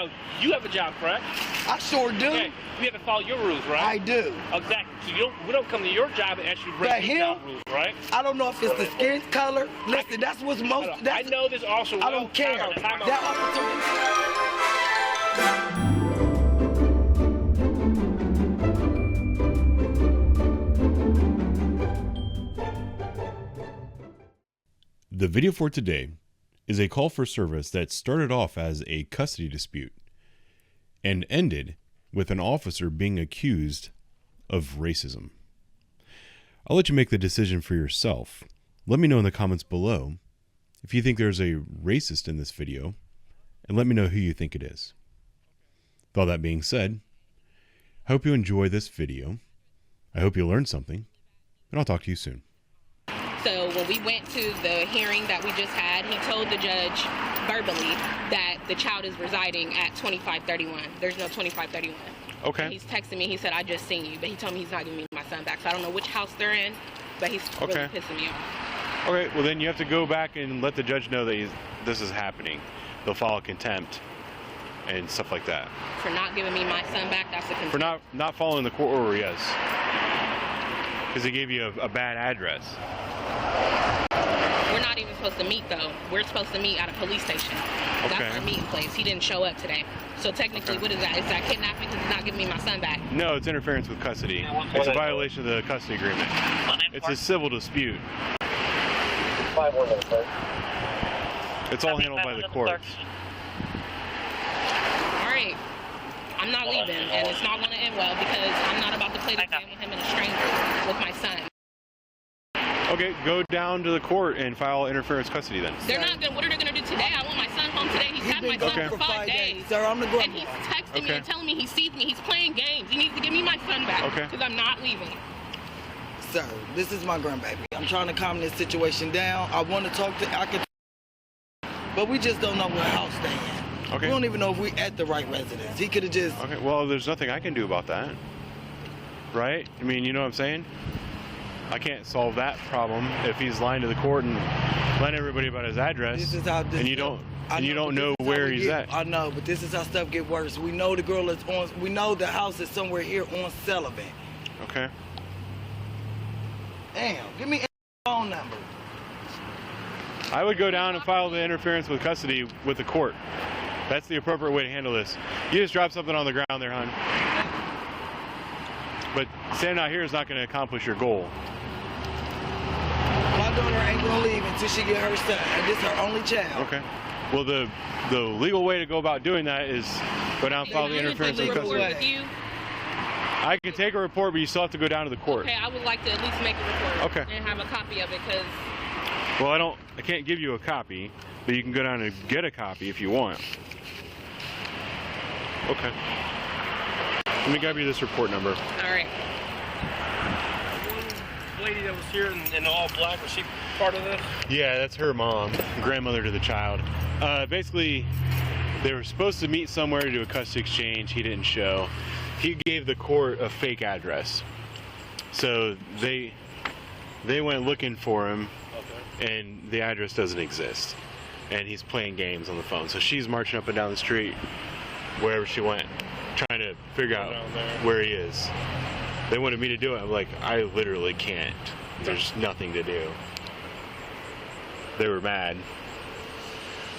Now, you have a job, correct? I sure do. Okay. You have to follow your rules, right? I do. Exactly. So we don't come to your job and actually break your job rules, right? I don't know if it's the skin color. Listen, that's what's most. I know this also. I don't care. That The video for today is a call for service that started off as a custody dispute and ended with an officer being accused of racism. I'll let you make the decision for yourself. Let me know in the comments below if you think there's a racist in this video, and let me know who you think it is. With all that being said, I hope you enjoy this video. I hope you learned something, and I'll talk to you soon. So when we went to the hearing that we just had, he told the judge verbally that the child is residing at 2531. There's no 2531. Okay. And he's texting me. He said, I just seen you. But he told me he's not giving me my son back. So I don't know which house they're in, but he's really pissing me off. Okay, well then you have to go back and let the judge know that this is happening. They'll file contempt and stuff like that. For not giving me my son back, that's a contempt. For not following the court order, yes. Because they gave you a bad address. We're not even supposed to meet, though. We're supposed to meet at a police station. Okay. That's our meeting place. He didn't show up today. So technically, what is that? Is that kidnapping because he's not giving me my son back? No, it's interference with custody. It's a violation of the custody agreement. It's a civil dispute. It's all handled by the courts. All right. I'm not leaving, and it's not going to end well because I'm not about to play this game with him and a stranger with my son. Okay, go down to the court and file interference custody then. They're not going to, what are they going to do today? I want my son home today. He's had my son for 5 days. Sir, I'm the grandma. And he's texting me and telling me he sees me. He's playing games. He needs to give me my son back because I'm not leaving. Sir, this is my grandbaby. I'm trying to calm this situation down. I want to talk to, but we just don't know what house they're in. Okay. We don't even know if we at the right residence. He could have just... Okay, well, there's nothing I can do about that. Right? I mean, you know what I'm saying? I can't solve that problem if he's lying to the court and lying to everybody about his address. This is how this and you don't know where he's at. I know, but this is how stuff get worse. We know the girl is on... We know the house is somewhere here on Sullivan. Okay. Damn, give me a phone number. I would go down and file the interference with custody with the court. That's the appropriate way to handle this. You just drop something on the ground there, hon. But standing out here is not going to accomplish your goal. My daughter ain't going to leave until she get her son, and this is her only child. Okay. Well, the legal way to go about doing that is go down and file the interference with custody. With you? I can take a report, but you still have to go down to the court. Okay, I would like to at least make a report. Okay. And have a copy of it, because... Well, I can't give you a copy, but you can go down and get a copy if you want. Okay. Let me grab you this report number. All right. One lady that was here in all black, was she part of this? Yeah, that's her mom, grandmother to the child. Basically, they were supposed to meet somewhere to do a custody exchange. He didn't show. He gave the court a fake address. So they went looking for him, and the address doesn't exist. And he's playing games on the phone. So she's marching up and down the street, wherever she went, trying to figure out where he is. They wanted me to do it. I'm like, I literally can't. There's nothing to do. They were mad.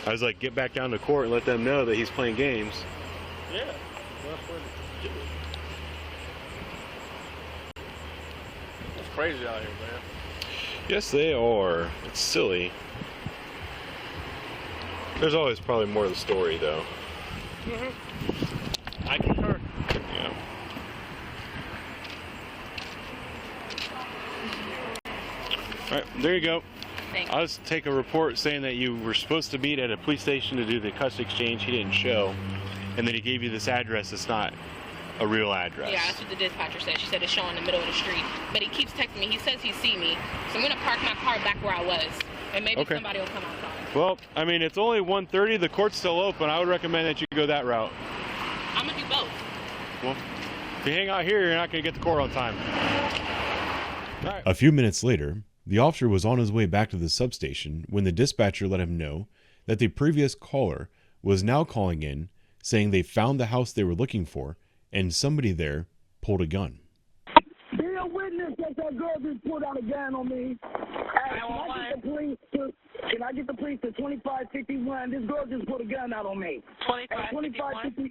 I was like, get back down to court and let them know that he's playing games. Yeah. It's crazy out here, man. Yes, they are. It's silly. There's always probably more to the story, though. I concur. Yeah. All right, there you go. Thanks. I'll just take a report saying that you were supposed to meet at a police station to do the custody exchange. He didn't show, and then he gave you this address that's not a real address. Yeah, that's what the dispatcher said. She said it's showing in the middle of the street. But he keeps texting me. He says he see me. So I'm going to park my car back where I was. And maybe somebody will come outside. Well, I mean, it's only 1:30. The court's still open. I would recommend that you go that route. I'm going to do both. Well, if you hang out here, you're not going to get the court on time. All right. A few minutes later, the officer was on his way back to the substation when the dispatcher let him know that the previous caller was now calling in saying they found the house they were looking for and somebody there pulled a gun. Be a witness that girl just pulled out a gun on me. Can I get the police to 2551? This girl just put a gun out on me. 2551?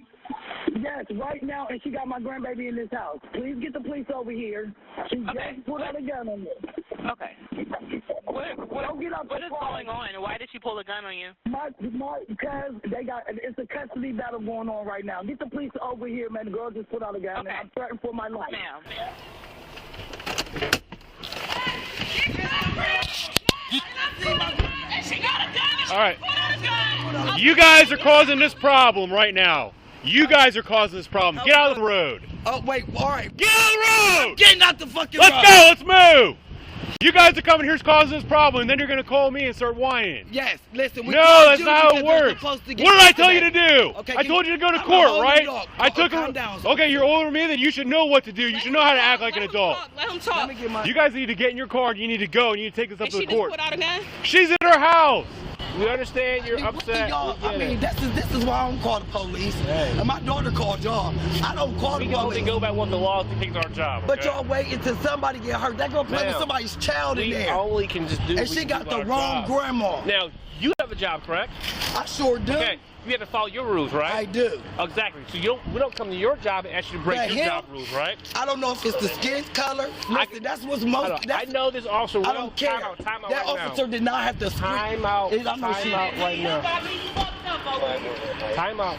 Yes, right now, and she got my grandbaby in this house. Please get the police over here. She just put out a gun on me. Okay. What is going on? Why did she pull a gun on you? Because it's a custody battle going on right now. Get the police over here, man. The girl just put out a gun, and I'm threatened for my life. Ma'am. All right. You guys are causing this problem right now. You guys are causing this problem. Get out of the road. Oh, wait, all right. Get out of the road! Getting out the fucking road. Let's go, let's move! You guys are coming here causing this problem, and then you're going to call me and start whining. Yes, listen. No, that's not how it works. What did I tell you to do? Okay, I told you to go to court, right? I took calm down. Okay, you're older than me, then you should know what to do. You should know how to act like an adult. Let him talk. You guys need to get in your car, and you need to go, and you need to take this up to the court. She just put out a gun? She's in her house. We understand you're upset. I mean, this is why I don't call the police. And my daughter called y'all. I don't call the We can only police. go by what the law dictates our job. But okay? y'all wait until somebody get hurt. That girl playing with somebody's child in We there. only can just do. And she got the wrong grandma. Now you have a job, correct? I sure do. Okay. You have to follow your rules, right? I do. Exactly. So we don't come to your job and ask you to break your job rules, right? I don't know if it's the skin color. Listen, that's what's most. I know this officer. I don't care. Time out That right officer did not have to scream. Time out. Time out right now. Time out.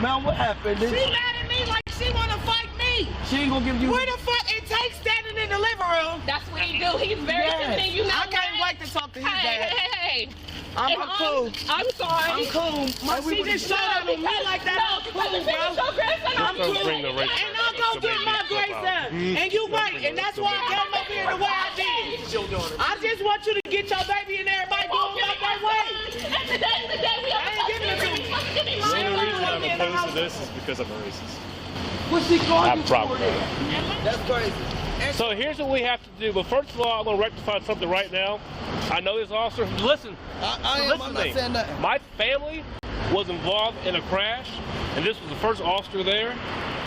Man, what happened? She mad at me like she wanna fight me. She ain't gonna give you. Where the fuck it takes standing in the living room? That's what he do. He's very convenient. You know I can't wait to talk to his dad. Hey. I'm cool. I'm sorry. I'm cool. She just shot up on me like that. I'm cool, bro. I'm cool. And I'll go get my grandson. And you wait. And that's why I came up here the way I did. I just want you to get your baby and everybody going back that way. At the end of the day, we I ain't giving it to me. The only reason I'm opposed to this is because I'm a racist. What's she calling I you problem. for then? That's crazy. So here's what we have to do. But first of all, I'm going to rectify something right now. I know this officer. Listen. I'm not saying nothing. My family was involved in a crash, and this was the first officer there.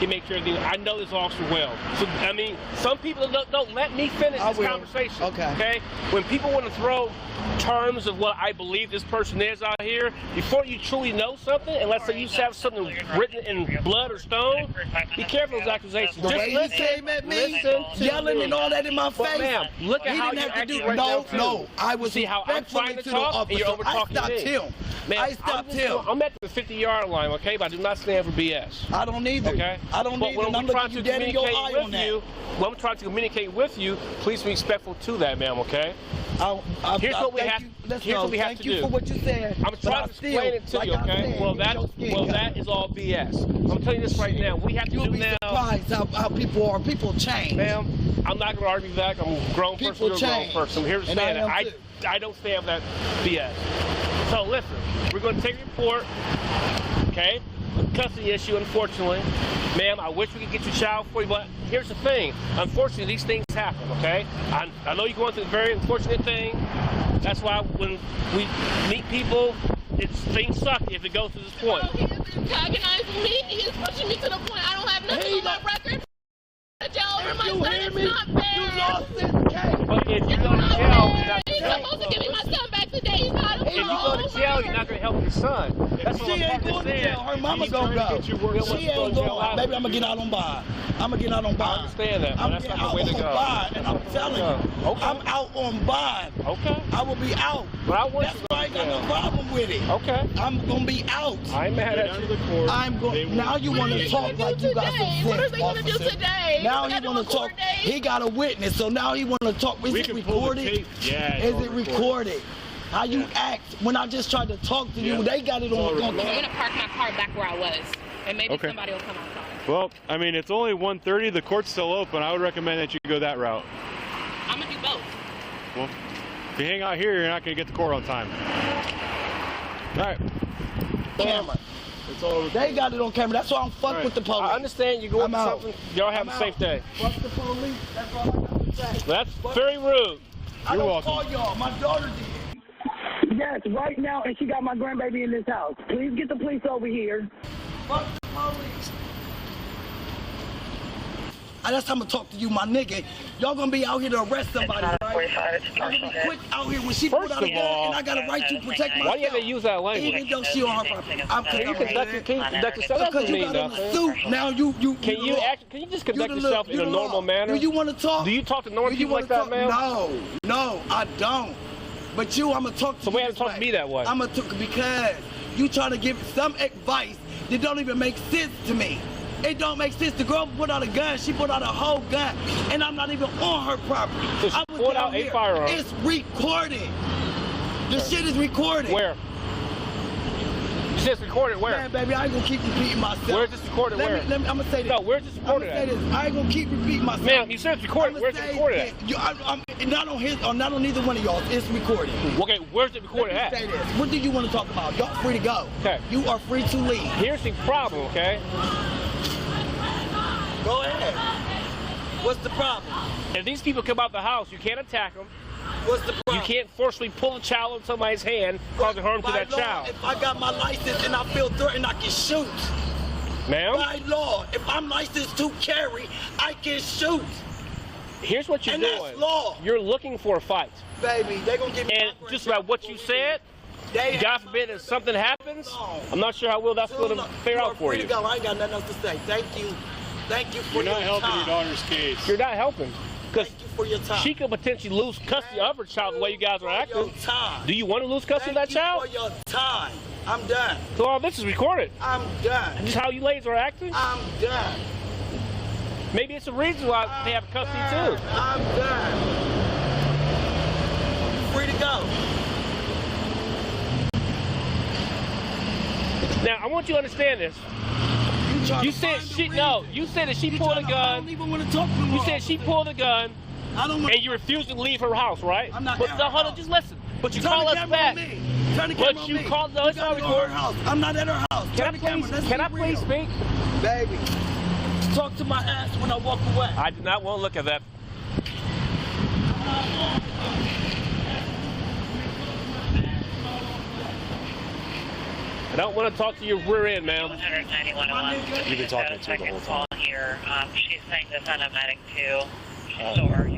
He made sure everything. I know this officer well. So I mean, some people don't let me finish this conversation. Okay. When people want to throw terms of what I believe this person is out here, before you truly know something, and let's say you have something written in blood or stone, be careful of those accusations. The way he came at me, yelling and all that in my face. Ma'am, look at how you acting right now. No, I was see how I'm trying to talk, and you're over talking I stopped me. him. Man, I stopped him. I'm at the 50-yard line, okay? But I do not stand for BS. I don't either. Okay? I don't but either. when And I'm I'm trying looking to you dead in your eye on that. when I'm trying to communicate with you, please be respectful to that, ma'am, okay? Here's what we have to do. Thank you for what you said. I'm trying to explain it to you, okay? Well, that is all BS. I'm telling you this right now. We have to do now. Surprised how people are. People change. Ma'am, I'm not going to argue that. I'm a grown person. You're a grown person. I'm here to stand that. I don't stand for that BS. So listen, we're going to take a report, okay? Custody issue, unfortunately. Ma'am, I wish we could get your child for you, but here's the thing. Unfortunately, these things happen, okay? I know you're going through a very unfortunate thing. That's why when we meet people, things suck if it goes to this point. He is antagonizing me. He is pushing me to the point I don't have nothing on my record. You hear me? You lost this case. But if you go to jail, he's supposed to give me my son back today. He's not. If you go to jail, you're not going to help your son. That's what She ain't going to jail. Her mama gonna go. She ain't going. Baby, I'm gonna get out on bond. I'm gonna get out on bond. I understand that, but that's not the way to go. Bond, and I'm telling you, I'm out on bond. Okay. I will be out. But I want That's why I ain't got no problem with it. Okay. I'm gonna be out. I'm mad at you. I'm going. Now you want to talk like you got some sense, What are they going to do officer. today? Now he want to talk. He got a witness, so now he want to talk. Is it recorded? Yeah. Is it recorded? How you act when I just tried to talk to you? They got it on I'm camera. going to park my car back where I was, and maybe somebody will come outside. Well, I mean, it's only 1:30. The court's still open. I would recommend that you go that route. I'm going to do both. Well, if you hang out here, you're not going to get to court on time. All right. Camera. It's all They got it on camera. That's why I'm fucked with the police. I understand you're going through something. Y'all have a safe day. Fuck the police. That's all I got to say. That's very rude. I don't welcome. call y'all. My daughter did. Yes, right now, and she got my grandbaby in this house. Please get the police over here. Fuck the police. That's how I'm gonna talk to you, my nigga. Y'all gonna be out here to arrest somebody, right? Y'all gonna be quick out here when she pulled out a gun, and I got a right to protect myself. Why do you have to use that language? Even though she on her property. Can you conduct yourself? Because you got on a suit. Now you can you just conduct yourself in a normal manner? Do you want to talk? Do you talk to normal people like that, man? No, I don't. But you, I'm gonna talk to you. So why have to talk to me that way? I'm gonna talk because you trying to give some advice that don't even make sense to me. It don't make sense. The girl put out a gun. She put out a whole gun, and I'm not even on her property. So she pulled out a firearm. It's recorded. The shit is recorded. Where? You said it's recorded where? Man, baby, I ain't gonna keep repeating myself. Where's this recorded? Where? I'm gonna say this. No, where's this recorded at? I ain't gonna keep repeating myself. Man, you said it's recorded. Where's it recorded at? I'm not on his, or not on either one of y'all. It's recorded. Okay, where's it recorded at? Say this. What do you want to talk about? Y'all free to go. Okay. You are free to leave. Here's the problem, okay? Go ahead. What's the problem? If these people come out the house, you can't attack them. What's the problem? You can't forcibly pull a child in somebody's hand, causing harm to that child. If I got my license and I feel threatened, I can shoot. Ma'am? By law, if I'm licensed to carry, I can shoot. Here's what you're doing. And that's law. You're looking for a fight. Baby, they gonna give me. And just about what you said, God forbid if something happens, I'm not sure how well that's going to fare out for you. Go. I ain't got nothing else to say. Thank you. Thank you for your time. You're not helping your daughter's case. You're not helping. Because Thank you for your time. she could potentially lose custody of her child the way you guys are acting. Do you want to lose custody of that child? Thank you for your time. I'm done. So all this is recorded. I'm done. Just how you ladies are acting? I'm done. Maybe it's a reason why they have custody too. I'm done. Free to go. Now, I want you to understand this. You said you said that she pulled a gun. I don't even want to talk to her. You said she pulled a gun, and you refused to leave her house, right? I'm not. But no, hold on, just listen. But you call us back. But you called us out of her house. I'm not at her house. Can I please speak? Baby, talk to my ass when I walk away. I do not want to look at that. I don't want to talk to your rear end, ma'am. You've been talking to her the whole time. Here. She's saying this on a medic too. She's still arguing.